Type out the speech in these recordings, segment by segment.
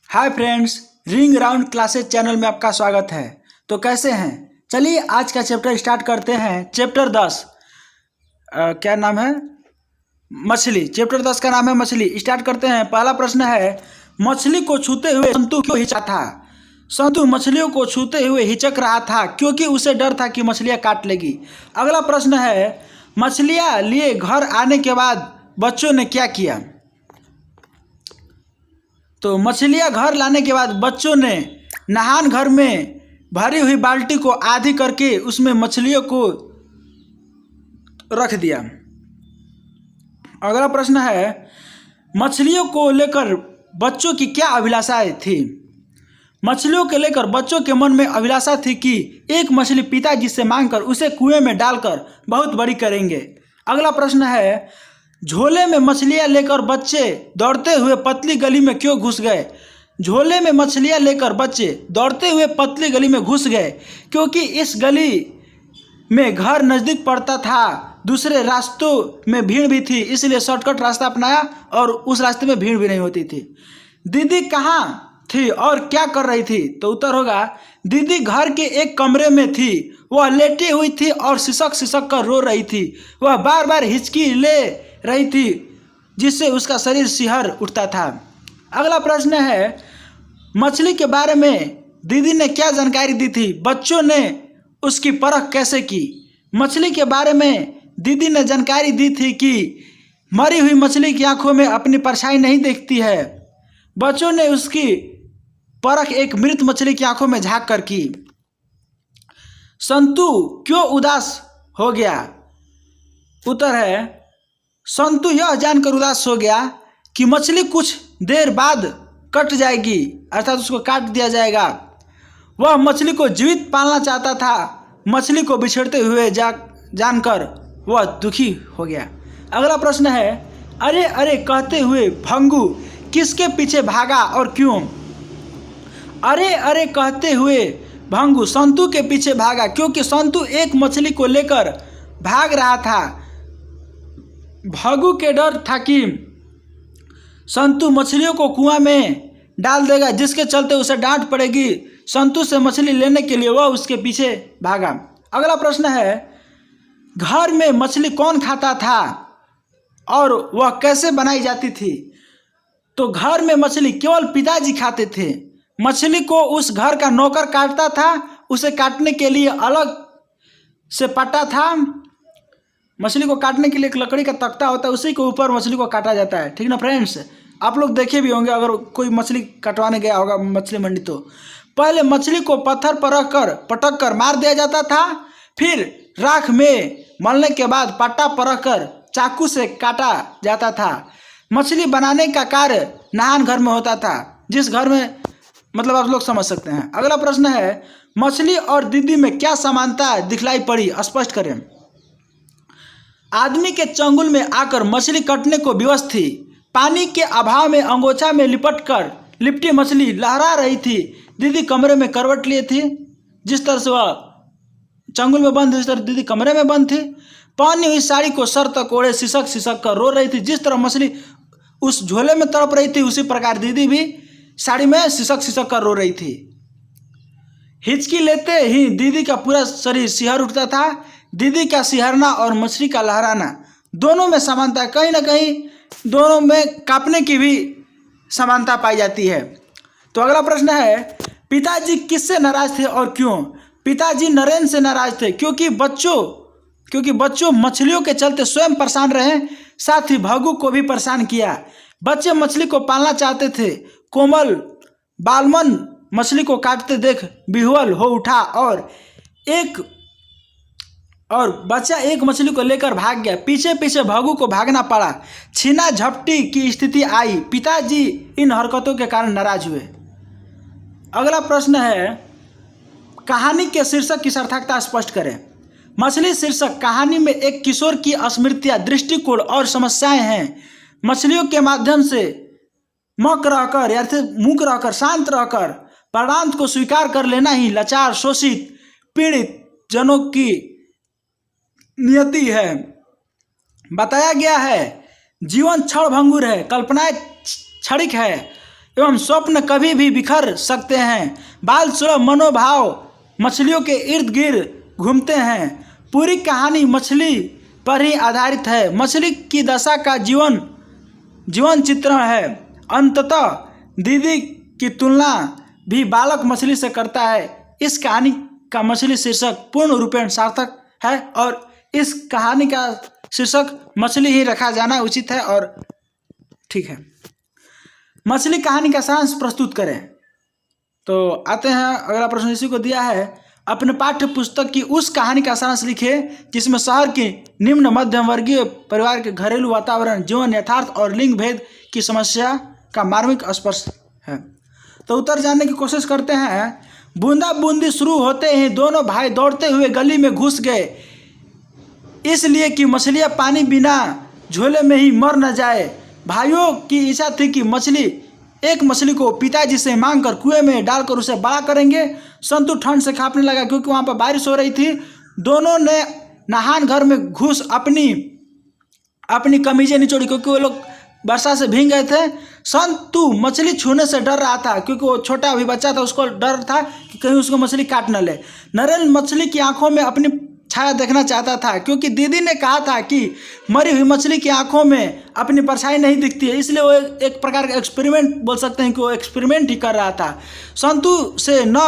Hi friends, ring round classes channel में आपका स्वागत है। तो कैसे हैं? चलिए आज का चैप्टर स्टार्ट करते हैं। चैप्टर 10 क्या नाम है? मछली। चैप्टर 10 का नाम है मछली। स्टार्ट करते हैं। पहला प्रश्न है, मछली को छूते हुए संतु क्यों हिचा था? संतु मछलियों को छूते हुए हिचक रहा था क्योंकि उसे डर था कि मछलियाँ काट लेगी। अगला प्रश्न है, मछलियाँ लिए घर आने के बाद बच्चों ने क्या किया? तो मछलियाँ घर लाने के बाद बच्चों ने नहान घर में भरी हुई बाल्टी को आधी करके उसमें मछलियों को रख दिया। अगला प्रश्न है, मछलियों को लेकर बच्चों की क्या अभिलाषाएं थी? मछलियों के लेकर बच्चों के मन में अभिलाषा थी कि एक मछली पिताजी से मांगकर उसे कुएं में डालकर बहुत बड़ी करेंगे। अगला प्रश्न है, झोले में मछलियां लेकर बच्चे दौड़ते हुए पतली गली में क्यों घुस गए? झोले में मछलियां लेकर बच्चे दौड़ते हुए पतली गली में घुस गए क्योंकि इस गली में घर नज़दीक पड़ता था, दूसरे रास्तों में भीड़ भी थी, इसलिए शॉर्टकट रास्ता अपनाया और उस रास्ते में भीड़ भी नहीं होती थी। दीदी कहाँ थी और क्या कर रही थी? तो उत्तर होगा, दीदी घर के एक कमरे में थी। वह लेटी हुई थी और सिसक सिसक कर रो रही थी। वह बार बार हिचकी ले रही थी जिससे उसका शरीर सिहर उठता था। अगला प्रश्न है, मछली के बारे में दीदी ने क्या जानकारी दी थी? बच्चों ने उसकी परख कैसे की? मछली के बारे में दीदी ने जानकारी दी थी कि मरी हुई मछली की आंखों में अपनी परछाई नहीं दिखती है। बच्चों ने उसकी परख एक मृत मछली की आंखों में झांक कर की। संतु क्यों उदास हो गया? उत्तर है, संतु यह जानकर उदास हो गया कि मछली कुछ देर बाद कट जाएगी, अर्थात उसको काट दिया जाएगा। वह मछली को जीवित पालना चाहता था। मछली को बिछड़ते हुए जानकर वह दुखी हो गया। अगला प्रश्न है, अरे अरे कहते हुए भंगू किसके पीछे भागा और क्यों? अरे अरे कहते हुए भंगू संतु के पीछे भागा क्योंकि संतु एक मछली को लेकर भाग रहा था। भंगू के डर था कि संतु मछलियों को कुआं में डाल देगा, जिसके चलते उसे डांट पड़ेगी। संतु से मछली लेने के लिए वह उसके पीछे भागा। अगला प्रश्न है, घर में मछली कौन खाता था और वह कैसे बनाई जाती थी? तो घर में मछली केवल पिताजी खाते थे। मछली को उस घर का नौकर काटता था। उसे काटने के लिए अलग से पट्टा था। मछली को काटने के लिए एक लकड़ी का तख्ता होता है, उसी के ऊपर मछली को काटा जाता है। ठीक ना फ्रेंड्स? आप लोग देखे भी होंगे, अगर कोई मछली कटवाने गया होगा मछली मंडी, तो पहले मछली को पत्थर पर रखकर पटक कर मार दिया जाता था। फिर राख में मलने के बाद पट्टा पर रखकर चाकू से काटा जाता था। मछली बनाने का कार्य नहान घर में होता था, जिस घर में मतलब आप लोग समझ सकते हैं। अगला प्रश्न है, मछली और दीदी में क्या समानता दिखलाई पड़ी? स्पष्ट करें। आदमी के चंगुल में आकर मछली कटने को विवश थी। पानी के अभाव में अंगोछा में लिपटी मछली लहरा रही थी। दीदी कमरे में करवट लिए थी। जिस तरह से वह चंगुल में बंद थी, उस तरह दीदी कमरे में बंद थी। पहनी हुई साड़ी को सर तक ओढ़े सिसक सिसक कर रो रही थी। जिस तरह मछली उस झोले में तड़प रही थी, उसी प्रकार दीदी भी साड़ी में सिसक सिसक कर रो रही थी। हिचकी लेते ही दीदी का पूरा शरीर सिहर उठता था। दीदी का सिहरना और मछली का लहराना दोनों में समानता है। कहीं ना कहीं दोनों में कांपने की भी समानता पाई जाती है। तो अगला प्रश्न है, पिताजी किससे नाराज थे और क्यों? पिताजी नरेंद्र से नाराज थे क्योंकि बच्चों मछलियों के चलते स्वयं परेशान रहे, साथ ही भगू को भी परेशान किया। बच्चे मछली को पालना चाहते थे। कोमल बालमन मछली को काटते देख विह्वल हो उठा और बच्चा एक मछली को लेकर भाग गया। पीछे पीछे भगू को भागना पड़ा। छीना झपटी की स्थिति आई। पिताजी इन हरकतों के कारण नाराज हुए। अगला प्रश्न है, कहानी के शीर्षक की सार्थकता स्पष्ट करें। मछली शीर्षक कहानी में एक किशोर की स्मृतियाँ, दृष्टिकोण और समस्याएं हैं। मछलियों के माध्यम से मूक रहकर शांत रहकर प्राणांत को स्वीकार कर लेना ही लाचार, शोषित, पीड़ित जनों की नियति है। बताया गया है जीवन क्षणभंगुर है, कल्पनाएं क्षणिक है एवं स्वप्न कभी भी बिखर सकते हैं। बाल सुलभ मनोभाव मछलियों के इर्द गिर्द घूमते हैं। पूरी कहानी मछली पर ही आधारित है। मछली की दशा का जीवन चित्रण है। अंततः दीदी की तुलना भी बालक मछली से करता है। इस कहानी का मछली शीर्षक पूर्ण रूपेण सार्थक है और इस कहानी का शीर्षक मछली ही रखा जाना उचित है और ठीक है। मछली कहानी का सारांश प्रस्तुत करें। तो आते हैं अगला प्रश्न, इसी को दिया है, अपने पाठ्य पुस्तक की उस कहानी का सारांश लिखें जिसमें शहर के निम्न मध्यम वर्गीय परिवार के घरेलू वातावरण, जीवन यथार्थ और लिंग भेद की समस्या का मार्मिक स्पर्श है। तो उत्तर जानने की कोशिश करते हैं। बूंदा बूंदी शुरू होते ही दोनों भाई दौड़ते हुए गली में घुस गए, इसलिए कि मछलियां पानी बिना झोले में ही मर न जाए। भाइयों की इच्छा थी कि एक मछली को पिताजी से मांगकर कुएं में डालकर उसे बड़ा करेंगे। संतू ठंड से कांपने लगा क्योंकि वहां पर बारिश हो रही थी। दोनों ने नहान घर में घुस अपनी कमीजें निचोड़ी क्योंकि वो लोग वर्षा से भीग गए थे। संतू मछली छूने से डर रहा था क्योंकि वो छोटा अभी बच्चा था, उसको डर था कि कहीं उसको मछली काट न ले। नरेन मछली की आंखों में अपनी छाया देखना चाहता था क्योंकि दीदी ने कहा था कि मरी हुई मछली की आंखों में अपनी परछाई नहीं दिखती है, इसलिए वो एक प्रकार का एक्सपेरिमेंट बोल सकते हैं कि वो एक्सपेरिमेंट ही कर रहा था। संतू से न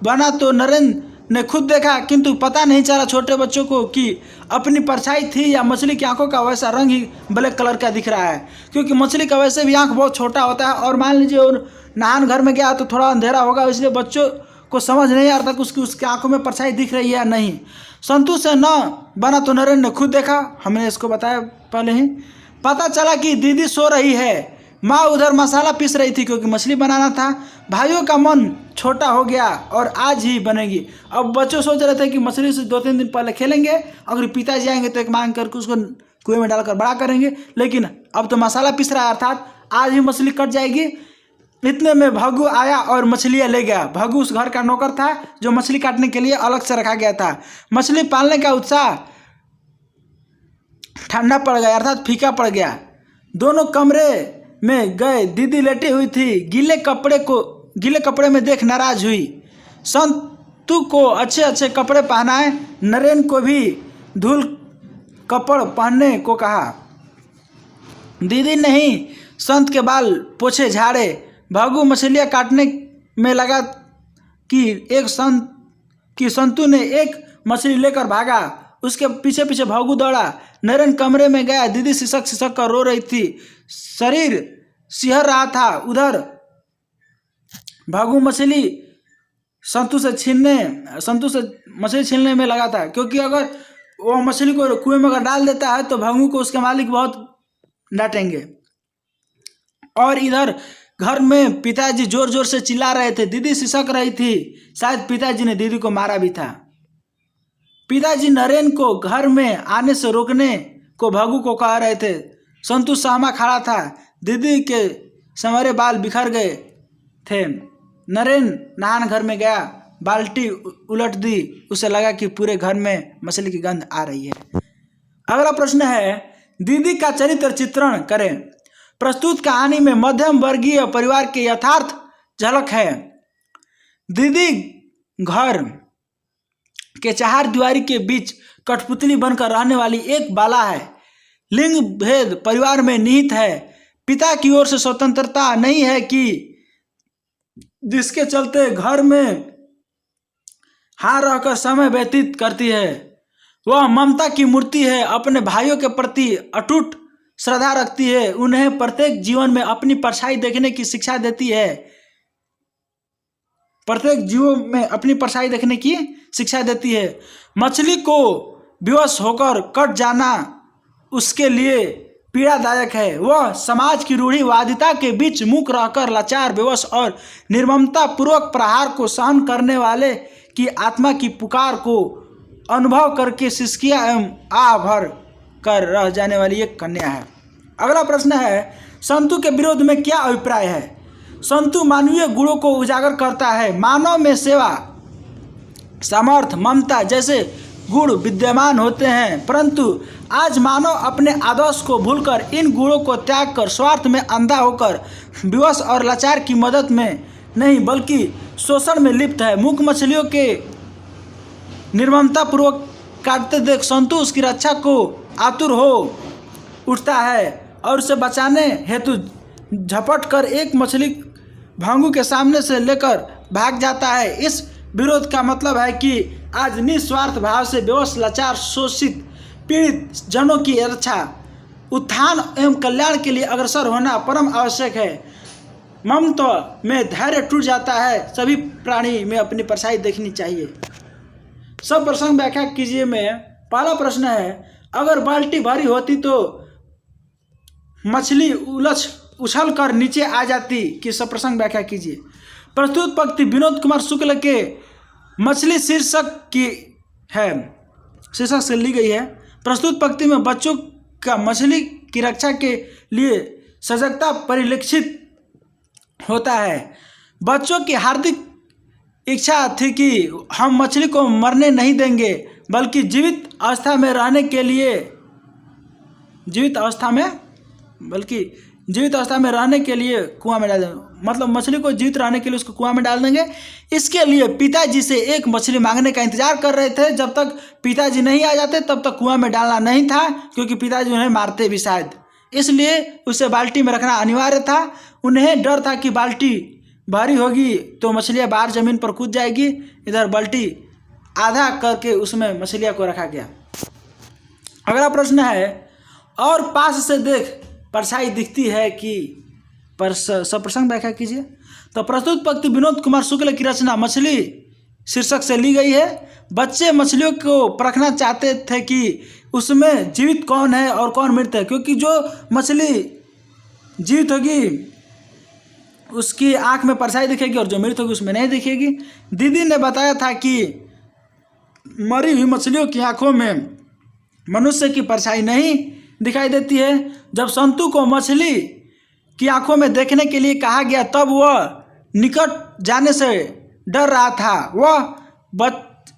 बना तो नरेन ने खुद देखा, किंतु पता नहीं चला छोटे बच्चों को कि अपनी परछाई थी या मछली की आंखों का वैसा रंग ही ब्लैक कलर का दिख रहा है, क्योंकि मछली का वैसे भी आंख बहुत छोटा होता है। और मान लीजिए और नहान घर में गया तो थोड़ा अंधेरा होगा, इसलिए बच्चों को समझ नहीं आ रहा था कि उसकी आंखों में परछाई दिख रही है या नहीं। संतू से न बना तो नरेन ने खुद देखा, हमने इसको बताया पहले ही। पता चला कि दीदी सो रही है, माँ उधर मसाला पीस रही थी क्योंकि मछली बनाना था। भाइयों का मन छोटा हो गया और आज ही बनेगी। अब बच्चों सोच रहे थे कि मछली से 2-3 दिन पहले खेलेंगे, अगर पिताजी आएंगे तो एक मांग करके उसको कुएं में डालकर बड़ा करेंगे, लेकिन अब तो मसाला पीस रहा है, अर्थात आज ही मछली कट जाएगी। इतने में भगू आया और मछलियाँ ले गया। भगू उस घर का नौकर था जो मछली काटने के लिए अलग से रखा गया था। मछली पालने का उत्साह ठंडा पड़ गया, अर्थात फीका पड़ गया। दोनों कमरे में गए। दीदी लेटी हुई थी, गीले कपड़े में देख नाराज हुई। संतू को अच्छे अच्छे कपड़े पहनाए, नरेन को भी धूल कपड़ पहनने को कहा। दीदी ने ही संत के बाल पोछे झाड़े। भगू मछलियाँ काटने में लगा कि संतू ने एक मछली लेकर भागा। उसके पीछे पीछे भगू दौड़ा। नरेन कमरे में गया। दीदी सिसक सिसक कर रो रही थी, शरीर सिहर रहा था। उधर भगू संतू से मछली छीनने में लगा था, क्योंकि अगर वो मछली को कुएं में अगर डाल देता है तो भगू को उसके मालिक बहुत डांटेंगे। और इधर घर में पिताजी जोर जोर से चिल्ला रहे थे। दीदी सिसक रही थी, शायद पिताजी ने दीदी को मारा भी था। पिताजी नरेन को घर में आने से रोकने को भगू को कह रहे थे। संतू सहमा खड़ा था। दीदी के संवरे बाल बिखर गए थे। नरेन नहान घर में गया, बाल्टी उलट दी। उसे लगा कि पूरे घर में मछली की गंध आ रही है। अगला प्रश्न है, दीदी का चरित्र चित्रण करें। प्रस्तुत कहानी में मध्यम वर्गीय परिवार के यथार्थ झलक है। दीदी घर के चार दीवारी के बीच कठपुतली बनकर रहने वाली एक बाला है। लिंग भेद परिवार में निहित है। पिता की ओर से स्वतंत्रता नहीं है कि जिसके चलते घर में हार रहकर समय व्यतीत करती है। वह ममता की मूर्ति है। अपने भाइयों के प्रति अटूट श्रद्धा रखती है। उन्हें प्रत्येक जीवन में अपनी परछाई देखने की शिक्षा देती है। मछली को विवश होकर कट जाना उसके लिए पीड़ादायक है। वह समाज की रूढ़िवादिता के बीच मूक रहकर लाचार, बेवश और निर्ममता पूर्वक प्रहार को सहन करने वाले की आत्मा की पुकार को अनुभव करके सिसकियां एवं आह भर कर रह जाने वाली एक कन्या है। अगला प्रश्न है, संतू के विरोध में क्या अभिप्राय है। संतू मानवीय गुणों को उजागर करता है। मानव में सेवा, सामर्थ्य, ममता जैसे गुण विद्यमान होते हैं, परंतु आज मानव अपने आदर्श को भूलकर इन गुणों को त्याग कर स्वार्थ में अंधा होकर विवश और लाचार की मदद में नहीं बल्कि शोषण में लिप्त है। मूक मछलियों के निर्ममता पूर्वक काटते देख संतु उसकी रक्षा को आतुर हो उठता है और उसे बचाने हेतु झपट कर एक मछली भांगू के सामने से लेकर भाग जाता है। इस विरोध का मतलब है कि आज निस्वार्थ भाव से बेवश लाचार शोषित पीड़ित जनों की रक्षा उत्थान एवं कल्याण के लिए अग्रसर होना परम आवश्यक है। ममत्व में धैर्य टूट जाता है। सभी प्राणी में अपनी परछाई देखनी चाहिए। सब प्रसंग व्याख्या कीजिए में पहला प्रश्न है, अगर बाल्टी भारी होती तो मछली उछल कर नीचे आ जाती कि सब प्रसंग व्याख्या कीजिए। प्रस्तुत पंक्ति विनोद कुमार शुक्ल के मछली शीर्षक की है, शीर्षक से ली गई है। प्रस्तुत पंक्ति में बच्चों का मछली की रक्षा के लिए सजगता परिलक्षित होता है। बच्चों की हार्दिक इच्छा थी कि हम मछली को मरने नहीं देंगे बल्कि जीवित अवस्था में रहने के लिए कुआं में डाल देंगे। मतलब मछली को जीवित रहने के लिए उसको कुआं में डाल देंगे। इसके लिए पिताजी से एक मछली मांगने का इंतजार कर रहे थे। जब तक पिताजी नहीं आ जाते तब तक कुआं में डालना नहीं था, क्योंकि पिताजी उन्हें मारते भी शायद, इसलिए उसे बाल्टी में रखना अनिवार्य था। उन्हें डर था कि बाल्टी भारी होगी तो मछलियाँ बाहर ज़मीन पर कूद जाएगी। इधर बाल्टी आधा करके उसमें मछलियाँ को रखा गया। अगला प्रश्न है, और पास से देख परछाई दिखती है कि पर सब प्रसंग व्याख्या कीजिए। तो प्रस्तुत पंक्ति विनोद कुमार शुक्ल की रचना मछली शीर्षक से ली गई है। बच्चे मछलियों को परखना चाहते थे कि उसमें जीवित कौन है और कौन मृत है, क्योंकि जो मछली जीवित होगी उसकी आंख में परछाई दिखेगी और जो मृत होगी उसमें नहीं दिखेगी। दीदी ने बताया था कि मरी हुई मछलियों की आंखों में मनुष्य की परछाई नहीं दिखाई देती है। जब संतु को मछली की आंखों में देखने के लिए कहा गया तब वह निकट जाने से डर रहा था।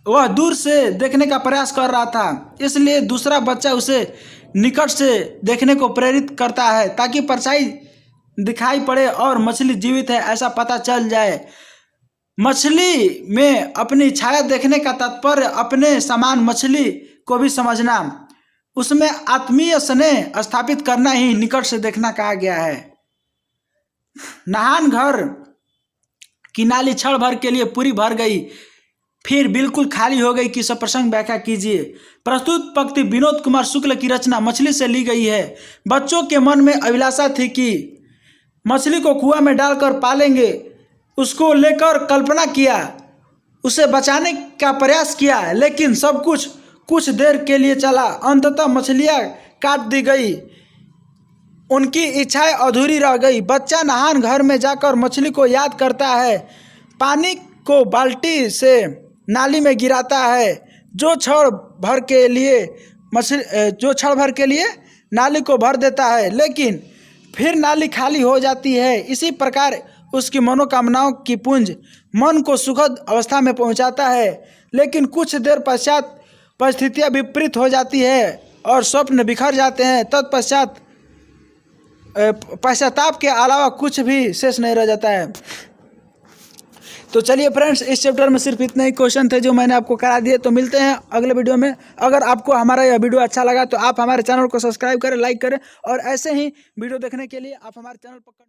वह दूर से देखने का प्रयास कर रहा था, इसलिए दूसरा बच्चा उसे निकट से देखने को प्रेरित करता है ताकि परछाई दिखाई पड़े और मछली जीवित है ऐसा पता चल जाए। मछली में अपनी छाया देखने का तात्पर्य अपने समान मछली को भी समझना, उसमें आत्मीय स्नेह स्थापित करना ही निकट से देखना कहा गया है। नहान घर की नाली क्षण भर के लिए पूरी भर गई, फिर बिल्कुल खाली हो गई कि सब प्रसंग व्याख्या कीजिए। प्रस्तुत पंक्ति विनोद कुमार शुक्ल की रचना मछली से ली गई है। बच्चों के मन में अभिलाषा थी कि मछली को कुआं में डालकर पालेंगे। उसको लेकर कल्पना किया, उसे बचाने का प्रयास किया, लेकिन सब कुछ देर के लिए चला। अंततः मछलियाँ काट दी गई, उनकी इच्छाएं अधूरी रह गई। बच्चा नहान घर में जाकर मछली को याद करता है, पानी को बाल्टी से नाली में गिराता है, जो क्षण भर के लिए नाली को भर देता है, लेकिन फिर नाली खाली हो जाती है। इसी प्रकार उसकी मनोकामनाओं की पुंज मन को सुखद अवस्था में पहुंचाता है, लेकिन कुछ देर पश्चात परिस्थितियां विपरीत हो जाती है और स्वप्न बिखर जाते हैं। तत्पश्चात पश्चाताप के अलावा कुछ भी शेष नहीं रह जाता है। तो चलिए फ्रेंड्स, इस चैप्टर में सिर्फ इतने ही क्वेश्चन थे जो मैंने आपको करा दिए। तो मिलते हैं अगले वीडियो में। अगर आपको हमारा यह वीडियो अच्छा लगा तो आप हमारे चैनल को सब्सक्राइब करें, लाइक करें, और ऐसे ही वीडियो देखने के लिए आप हमारे चैनल पर